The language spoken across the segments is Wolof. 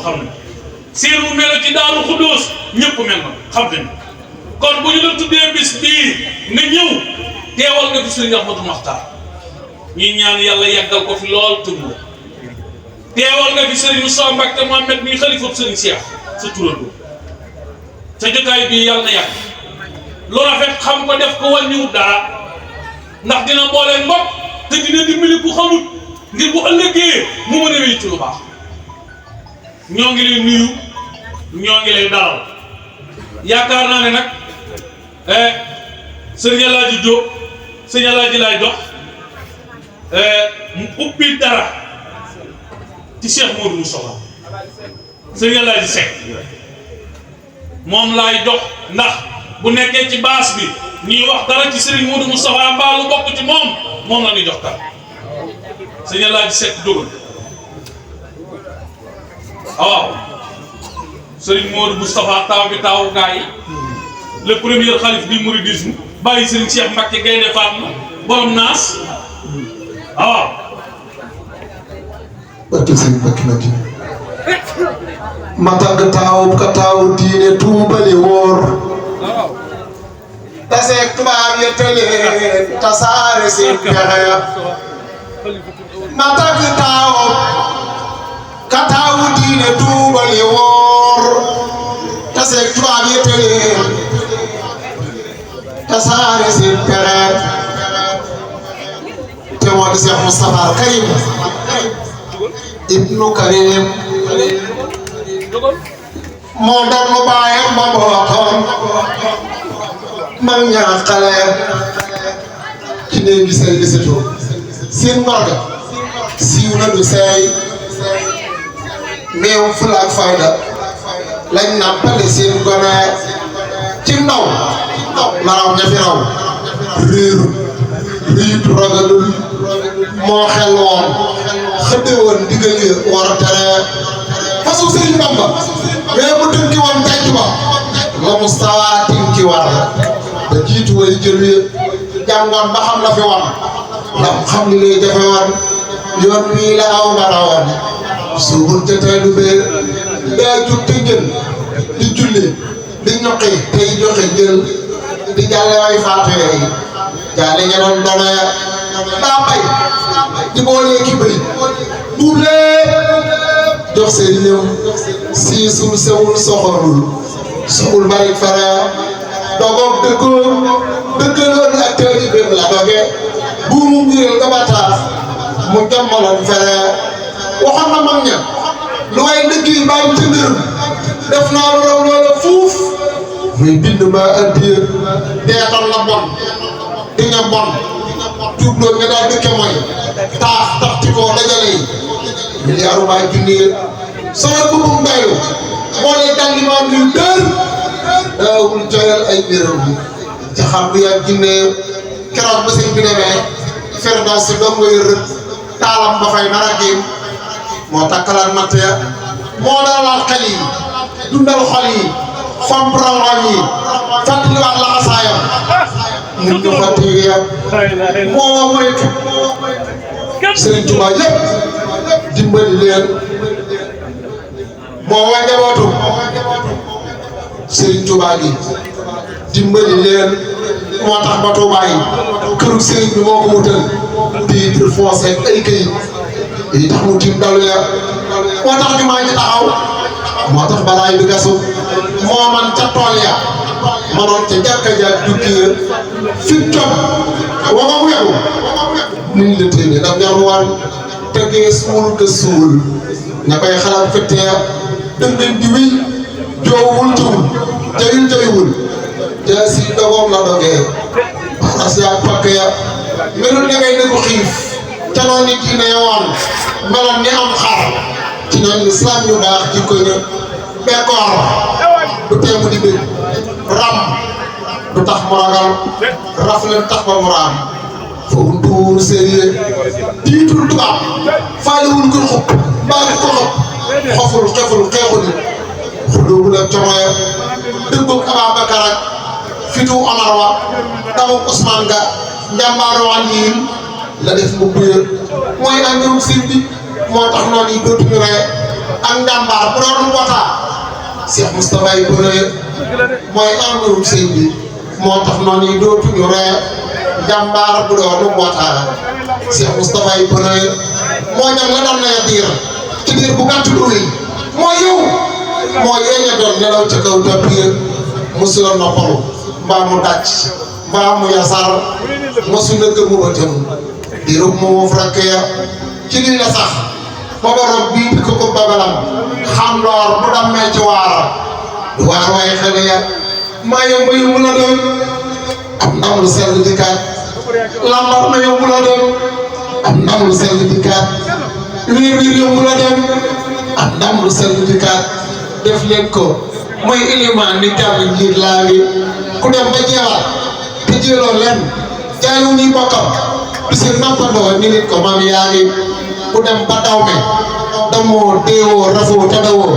xam nañ seen mu mel ci Daaru Xuddoos ñëpp mel na xam nañ kon bu ñu la tuddee bis bii nga ñëw teewal nga fi Sëriñ Ahmadou Makhtar ñi ñaan yàlla yàggal ko fi lool tënk la teewal nga fi Sëriñ Moussa Mbacke Mohamed mi xalifa Sëriñ Cheikh sa turandoo sa jotaay bii yàlla na yàgg lu rafet xam ko def ko wàññiwut dara ndax dina boole mbokk te dina dimbali ku xamut ngir bu ëllëgee mu mën a wéy ci lu baax ñoo ngi lay nuyu ñoo ngi lay dalal yaakaar naa ne nag sëñ Alaaji Diop sëñ Alaaji laay dox mu ubbi dara ci Cheikh Modou Moustapha sëñ Alaaji Seck moom laay dox ndax bu nekkee ci baas bi ñuy wax dara ci Serigne Modou Moustapha mbaa lu bokk ci moom la ñuy jox dara sëñ Alaaji Seck jógal waaw Serigne Modou Moustapha taw bi taw gaa yi le premier xalif du mouridisme bàyyi Serigne Cheikh Mbacke Gaynde Fatma borom naas waaw. barke Serigne Mbacke Madina ma tàgg taaw ka taaw diine tuubali woor taseeg tubaab ya tëlee tasaare seen pexe ya ma tàgg taaw ka taaw diine tuubali woor taseeg tubaab ya tëlee tasaare seen pexe te moo di Cheikh Moustapha Karim ibnu Karim moo doon mu bàyyam ba bokkoon mag ñaar xale ci néeg gi say gisatoo seen ngorga siiw na du seey néew fulaak fayda lañ nàmpale seen gone ci ndaw la raw ña fi raw réeru riitu ragalul moo xel woon xëdde woon ndigal yi war a tere fasu Sëriñ Bamba mais mu tënki woon tànk ba la Moustapha tinki war da jiitu way jël yëpp jàngoon ba xam la fi wan ndax xam ni lay jafe woon yoon wii la aw nga rawoon suubul te tey du bee daa jug te jël di julli di ñoqi tey joxe jël di jàlle way faatu yi jàlle ña doon dono ya daa bay di boolee ki bëy buub lee jox seen ñëw siisul sewul soxorul soxul bari fara dogoog dëggaloon ak tëri bépp la doge buumu njureel nga bataas mu jommaloon fere waxoon na mag ña lu way dëgg yi bàyyi ci mbir def naa lu raw loola fuuf muy bind ma addiya deetoon la bon di nga bon tuubloo nga daal dëkke mooy tax ci koo dajale yi miliyaaru baay junni sama bubbum dayu moo lay dalli maam yu dër daawul joyal ay mbiram ci xam lu yaa jinne keroog ba sëñ bi demee Firdaws si doom ngay rëdd taalam ba fay nar a génn moo takkalaat matt ya moo dalalaat xel yi dundal xol yi fomp rongoñ yi fàttaliwaat laxasaayam mun ñu fàttali yam moo moytu Sëriñ Tuubaa yëpp dimbali leen moo wa njabootu Sëriñ Tuubaa gi dimbali leen moo tax ba Tuubaa yi këru sëriñ bi moo ko wutal titre foncier ay këyit yi tax mu tiim dalu ya moo tax jumaa ji taxaw moo tax balaay bi gasu moo man ca tool ya manoon ca jàkka ja jukki ya fi toog wama weeru niñ la téye daf ñor war tegee suul ka suul ña koy xalaat fetteer dëndën di wéy joowul tuwul jayul jaasi dogoom la dogee paras yaa pakk ya melul da ngay dëggu xiif ca noonu nit yi ne woon meloon ni am xar ci ñoom islam yu baax jikko ñu bekkoor du teemu di bëgg ram du tax mu ragal rafle du tax ba mu raam foofu nduur sérieux diitul tubaab faalewul ko xub baa ko xob xoful xeful xeexul xudóobul ak comoya dëggug Ababacar ak fitu Omar wa damu Ousmane ga njàmbaaru wàññiin la def mbubb ya mooy àndirum sëñ bi moo tax noonu yi dootuñu ree ak njàmbaar bu doon mbootaa Cheikh Moustapha yi bëre mooy amirum sëñ bi moo tax noonu yi dootuñu ree njàmbaar bu doon mbootaa Cheikh Moustapha yi bëre moo ñam la doon na diir ci diir bu gàtt du wéy moo yow moo yeeña doon nelaw ca kaw tapir musula noppalu mbaa mu dàcc mbaa mu yasar mosu na gëmu bëtam diirub mu woof rakk ya ci lii la sax ba borom bii bi ko bagalam xam loor bu dammee ci waara du waar waaye xale ya maa yomba yombu la doon am ndam lu sell di kaat lambar na yombu la doon am ndam lu sell di kaat wiir wiir yombu la doon am ndam lu sell di kaat def leen ko mooy ilimaan ni jàmm njiit laa ngi ku dem ba jeewal te jéeloo leen jaayu ni bokkam di si nampandoo ni nit ko maam yaa ngi ku dem ba daw me damoo deewoo rafoo te dawoo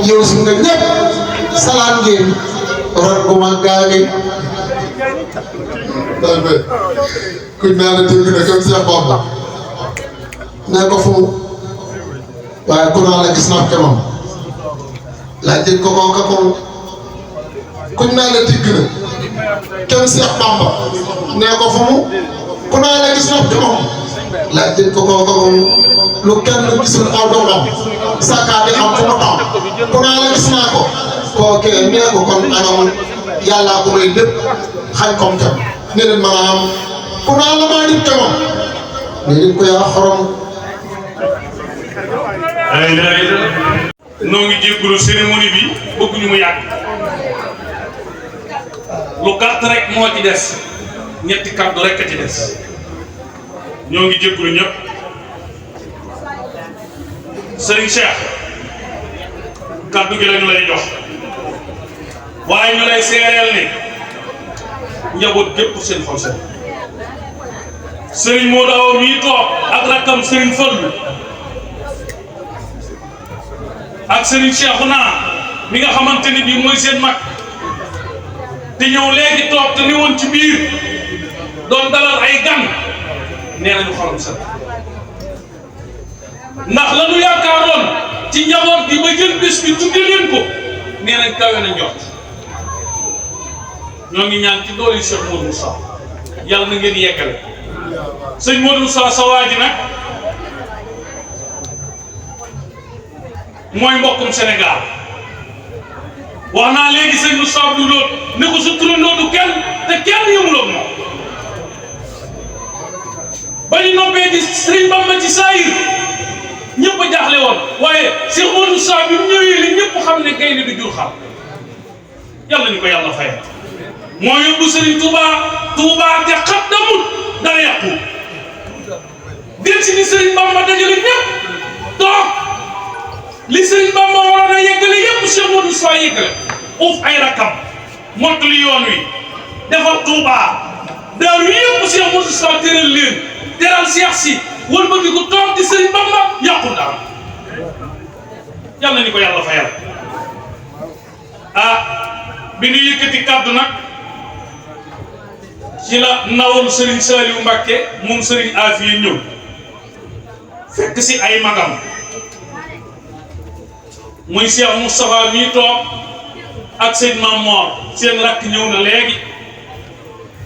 yow si nga ñëpp salaan ngeen rot bu mag gaa ngi day be kuñ naa la dégg na comme Cheikh Bamba ne ko fu waaye ku naa la gis naa ke moom laa jëg ko ka ko kuñ naa la dégg na comme Cheikh Bamba ne ko fu mu ku naa la gis naa ke moom laa jëg ko ka ko lu kenn gisul aw doomam saka di am fu mu taw ku naa la gis naa ko kookee nee ko kon anam yàllaa ko may lépp xañ kom tam ne leen mën a am ku naa la maa nit moom ne leen ko yaa xorom ay noo ngi jéggulu cérémonie bi bëgguñu mu yàgg lu gàtt rek moo ci des ñetti kàddu rek a ci des ñoo ngi jéggulu ñëpp Serigne Cheikh kàddu gi lañu lay jox waaye ñu lay seereel ni njaboot gépp seen xol seen Serigne Modou Awa mii toog ak rakkam Serigne Fallou ak Serigne Cheikhouna mi nga xamante ni bii mooy seen mag te ñëw léegi toog te ni woon ci biir doon dalal ay gan nee nañu xolam set ndax la ñu yaakaaroon ci njaboot gi ba jël bés bi tudde leen ko nee nañ kawe na njort ñoo ngi ñaan ci doole Cheikh Modou Moussa yàlla na ngeen yeggale sëñ Modou Moussa sa waa ji nag mooy mbokkum Sénégal wax naa léegi sëñ Moussa Abdou Lo ne ko sa turandoo du kenn te kenn yëmuloon moom ba ñu noppee di Sëriñ Bamba ci saayir ñëpp a jaaxle woon waaye Cheikh Modou Moussa bi mu ñëwee li ñëpp xam ne gaynde du jur xam yàlla ñu ko yàlla fayal moo yóbbu Serigne Touba te xaddamut dara yàqu del si ni Serigne Bamba dajale ñëpp toog li Serigne Bamba waroon a yeggale yëpp Cheikh Modou Moussa yeggale uuf ay rakam mottali yoon wi defar Touba daaru yëpp Cheikh Modou Moussa teral leen teral Cheikh si wëlbati ko toog di Serigne Bamba yàqu dara yàlla ñu ko yàlla fayal bi ñu yëkkati kàddu nag ci la ndawul Serigne Saliou Mbacké moom Serigne Afia ñëw fekk si ay magam muy Cheikh Moustapha mii toog ak sëñ Mamor seen rakk ñëw na léegi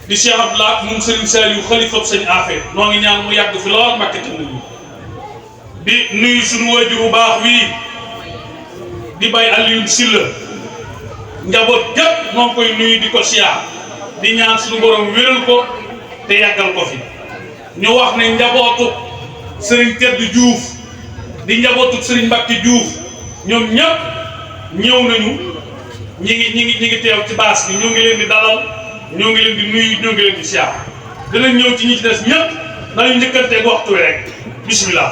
di Cheikh Abdoulaye moom Serigne Saliou xalifab sëñ Afia noo ngi ñaan mu yàgg fi lool Mbacké tam nañu di nuyu suñu waajur bu baax wii di bay Alioune Sylla njaboot gépp moo ngi koy nuyu di ko siyaar di ñaan suñu borom wéral ko te yàggal ko fi ñu wax ne njabootu Serigne Tedd Diouf di njabootu Serigne Mbacké Diouf ñoom ñëpp ñëw nañu ñi ngi teew ci baas bi ñoo ngi leen di dalal ñoo ngi leen di nuyu ñoo ngi leen di siyaar dinañ ñëw ci ñi ci des ñëpp nañu njëkkanteeg waxtu wi rek bismillah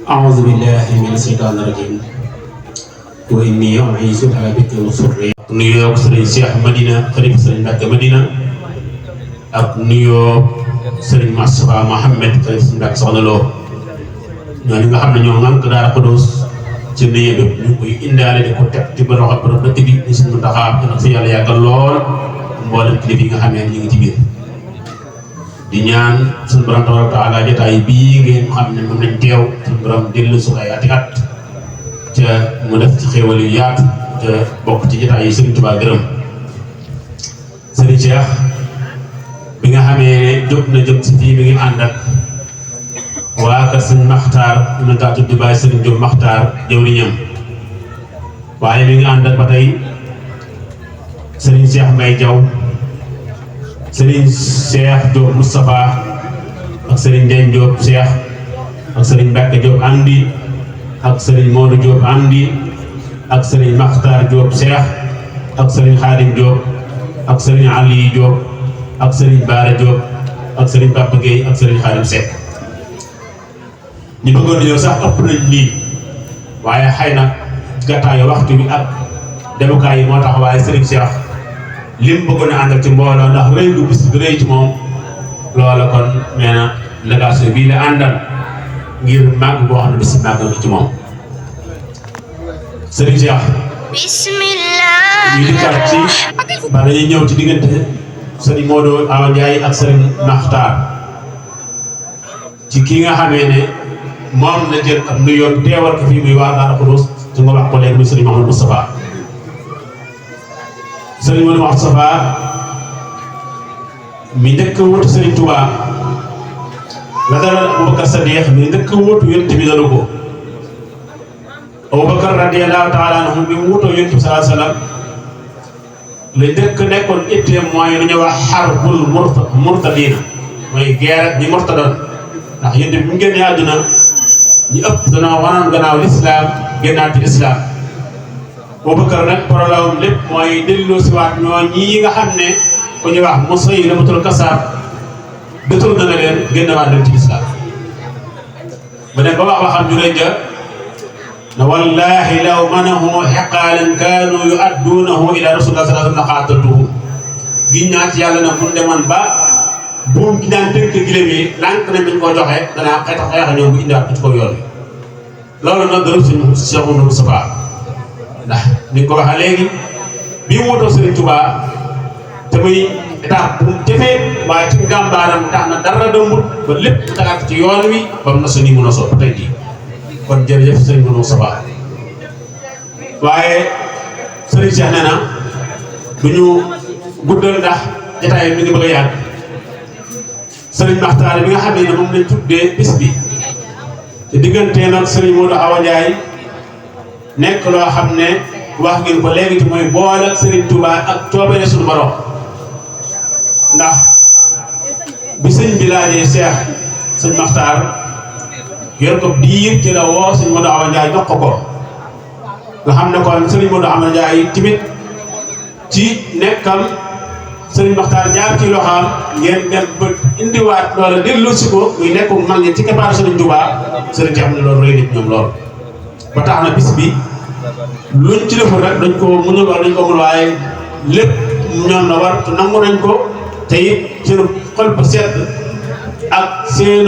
أعوذ بالله من الشيطان الرجيم وإني أعيذها بك وذريتها nuyoo Serigne Cheikh Madina xalifa Serigne Mbacké Madina ak nuyoo Serigne Moustapha Mohamed xalifa Serigne Mbacké Soxna Lo ñooñu nga xam ne ñoo ŋànk Daara Khoudoss ci nuyu bépp ñu koy indaale di ko teg ci ba loxo borom dëkk bi ni suñu taxaw dina fi yàlla yàggal lool mboolem kilifa yi nga xam ne ñu ngi ci biir di ñaan suñu borom tabaraka taala jotaay bii ngeen xam ne moom lañ teew suñu borom dellu su ay ati at ca mu def ci xéewal yu yaatu te bokk ci jotaay yi Sëriñ Tuubaa gërëm. Sëriñ Cheikh bi nga xamee ne jóg na jëm si fii mi ngi ànd ak waa kër sëñ Maxtaar ñu kaa tudd Baay Sëriñ Jóob Maxtaar jëwriñam, waaye mi ngi ànd ak ba tey Sëriñ Cheikh Mbay Jaw, Sëriñ Cheikh Diop Moustapha ak Sëriñ Ndeen Diop Cheikh ak Sëriñ Mbàkke Diop Amdi ak Sëriñ Modou Diop Amdi ak Sëriñ Maxtaar Diop Cheikh ak Sëriñ Xaadim Diop ak Sëriñ Ali Diop ak Sëriñ Baara Diop ak Sëriñ Papa Gueye ak Sëriñ Xaadim Seck. ñu bëggoon ñëw sax ëpp nañ lii waaye xëy na gàttaayu waxtu bi ak demukaay yi moo tax, waaye Sëriñ Cheikh lim bëggoon a ànd ak ci mbooloo ndax rëy bu bis bi rëy ci moom loola kon nee na délégation bii la àndal ngir màgg boo xam ne bis màgg na ci moom. Sëriñ Cheikh ñu dikkaat ci ba dañuy ñëw ci diggante Sëriñ Modou Awa Ndiaye ak Sëriñ Maxtaar ci ki nga xamee ne moom la jël ak nuyoo teewal ko fii muy waa Daaru Xudoos ci nga wax ko léegi muy Sëriñ Mouhamadou Moustapha. Sëriñ Mouhamadou Moustapha mi njëkk a wutu Sëriñ Touba la dalal Aboubacar Sadiq mi njëkk a wutu yonent bi dalu ko. Aboubacar radiyallahu taala anhu bi mu wutoo yonent bi sallallahu alayhi wa sallam la njëkk nekkoon itteem mooy lu ñuy wax xarbul murtadina mooy guerre ñi murtadoon ndax yonent bi mu génnee àdduna ñi ëpp danoo wanoon gannaaw lislaam génnaat ci lislaam. Aboubacar nag problème lépp mooy delloo si waat ñoo ñii nga xam ne ku ñuy wax Musaylamatul Kasaab dëtul na leen génnewaat leen ci lislaam. bu ne ba wax waxam ñu lay jël na wallahi law manahu xiqaalan kaanu yuadduunahu ila rasulillah sallallahu alayhi wa sallam laqaataltuhum giñ naa ci yàlla na bu demoon ba buum gi daan tënk gileem yi lànk nañ ñu ko joxe danaa xeex ñoom bu indiwaat ko ci kaw yoon wi. loolu nag gërëm si Cheikh Mouhamadou Moustapha ndax ni ko waxee léegi bi mu wutoo Sëriñ Touba te muy étape bu mu jëfee waaye ci gàmbaaram tax na dara dëmbut ba lépp tagaat ci yoon wi ba mu nosu nii mu nosoo tey jii. kon jërëjëf Sëriñ Mouhamadou Moustapha waaye Sëriñ Cheikh nee na du ñu guddal ndax jotaay mi ngi bëgg a yàgg. Sëriñ Maxtaar bi nga xam ne moom lañ tuddee bis bi te digganteem ak Sëriñ Modou Awa Ndiaye nekk loo xam ne wax ngeen ko léegi ci mooy boole ak Sëriñ Touba ak coobare suñu borom ndax bi sëñ bi laajee Cheikh sëñ Maxtaar yor ko biir ci la woo Sëriñ Modou Awa Ndiaye jox ko nga xam ne kon Sëriñ Modou Awa Ndiaye timit ci nekkam Sëriñ Maxtaar jaar ci loxaam ngeen dem ba indiwaat loola dellu si ko muy nekku mag ñi ci keppaaru Sëriñ Touba Sëriñ Cheikh ne loolu rëy nit ñoom loolu ba tax na bis bi luñ ci deful rek dañ ko mënul wax dañ ko mënul waaye lépp ñoom la war te nangu nañ ko te it seen xol bu sedd ak seen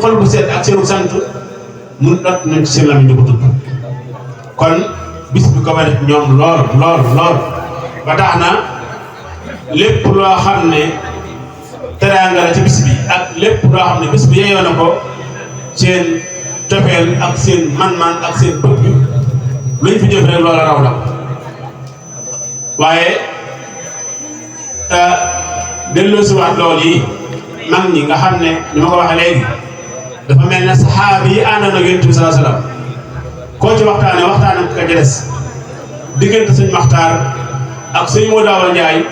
xol bu sedd ak seenu sant mun dot nañ ci seen lamiñ di ko tudd kon bis bi ko def ñoom lool ba tax na lépp loo xam ne teraanga la ci bis bi ak lépp loo xam ne bis bi yeyoo na ko seen cofeel ak seen man-man ak seen bëgg luñ fi jëf rek loola raw la waaye delloo si waat lool yi mag ñi nga xam ne ni ma ko waxee léegi dafa mel ne saxaaba yi àndoon ak Yonent bi sallallahu alayhi wasallam koo ci waxtaane ko ka des diggante sëñ Maxtaar ak sëñ Modou Awa Ndiaye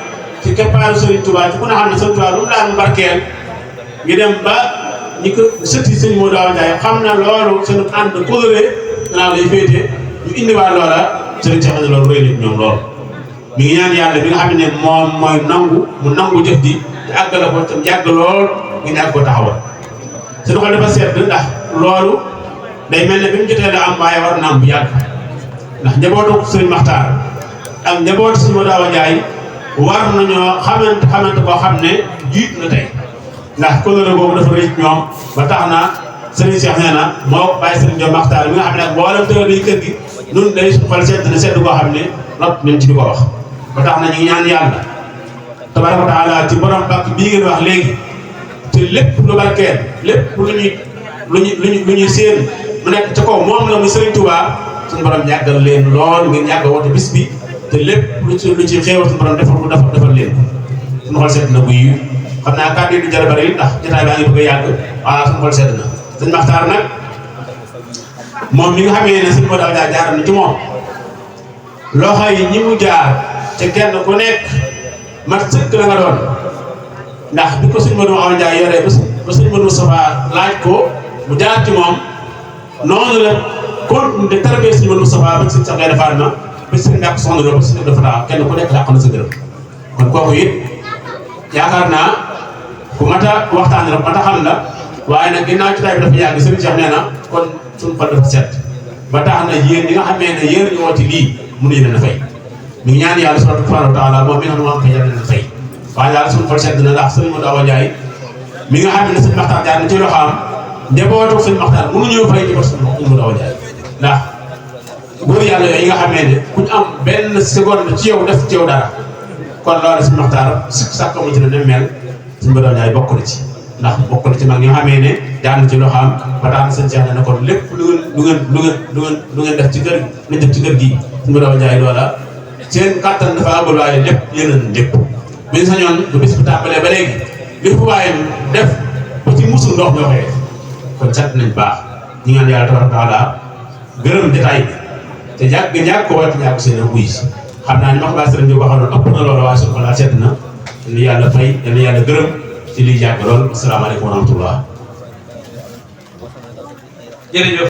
ci keppaaru Sëriñ Touba ci ku ne xam ne Sëriñ Touba lu mu daan barkeel ngi dem ba ñi ko sëti sëñ Modou Awa Ndiaye xam na loolu seen ànd coloré gannaaw lay féete ñu indiwaat loola Sëriñ Cheikh ne loolu rëy nit ñoom loolu mi ngi ñaan yàlla bi nga xam ne moom mooy nangu jëf ji te àggale ko tam yàgg lool nga ñàkk ko taxawal seen xol dafa seet ndax loolu day mel ne bi mu jotee la am waaye war na am bu yàgg ndax njabootu Sëriñ Maxtaar ak njabootu sëñ Modou Awa Ndiaye war nañoo xamante koo xam ne jiit na tey ndax kóllëre boobu dafa rëy ñoom ba tax na Sëriñ Cheikh nee na moo bàyyi Sëriñ Diop Maxtaar bi nga xam ne nag mboolem tëral yi kër gi nun day xol sedd na sedd koo xam ne not nañ ci di ko wax ba tax na ñu ngi ñaan yàlla tabaraka wa taala ci borom pàkk bii ngeen wax léegi te lépp lu barkeel lépp lu ñuy séen mu nekk ca kaw moom la muy Serigne Touba suñu borom yàggal leen lool ngeen yàgg woote bis bi te lépp lu ci xéewal suñu borom defal leen suñu xol sedd na buy xam naa kàddu yi du jar bari ndax jotaay baa ngi bëgg a yàgg waaw suñu xol sedd na sëñ Maxtaar nag moom mi nga xamee ne sëñ Modou Awa Ndiaye jaar na ci moom loxo yi ñi mu jaar te kenn ku nekk mat sëkk la nga doon ndax bi ko sëñ Modou Awa Ndiaye yoree ba sëñ Modou Moustapha laaj ko mu jaar ci moom noonu la kon de tarbee sëñ Modou Moustapha ba sëñ Cheikh Gaïndé Fatma ba sëñ Ndakk Soxna Lo ba sëñ dafa taa kenn ku nekk làq na sa gërëm kon kooku it yaakaar naa ku mat a waxtaan la mat a xam la waaye nag ginnaaw ci tay bi dafa yàgg sëñ Cheikh nee na kon suñu xol dafa set ba tax na yéen ñi nga xamee ne yéen ñu woote lii mënuñu leen a fay ñu ngi ñaan yàlla subhanahu wa taala moom mi nga xam ne moo am ko yàlla leen a fay waaye daal suñu xol sedd na ndax sëñ Modou Awa Ndiaye mi nga xam ne sëñ Maxtaar jaar na ci loxaam njabootu sëñ Maxtaar mënuñoo fay ci sëñ Modou Awa Ndiaye ndax góor yàlla yooyu yi nga xamee ne ku ñu am benn seconde ci yow def ci yow dara kon loolu sëñ Maxtaar sàkk mu ci ne ne mel sëñ Modou Awa Ndiaye bokk na ci ndax bokk na ci mag ñi nga xamee ne jaar na ci loxaam ba tax na sëñ Cheikh ne kon lépp lu ngeen def ci kër nañ def ci kër gi sëñ Modou Awa Ndiaye loola seen kàttan dafa àggul waaye lépp yéen lépp bu ñu sañoon bu bis bu tàmbalee ba léegi li fu waaye def ba ci musul ndox ñoo koy def kon sant nañ baax ñi ngaan yàlla tabaraka taala gërëm jotaay bi te ñàkk ko wàcc ñàkk seen wuy xam naa ni ma ko baa sëriñ bi waxaloon ëpp na loolu waaye suñu xalaat sedd na ni yàlla fay ni yàlla gërëm ci liy yàgg lool asalaamaaleykum wa rahmatullah jërëjëf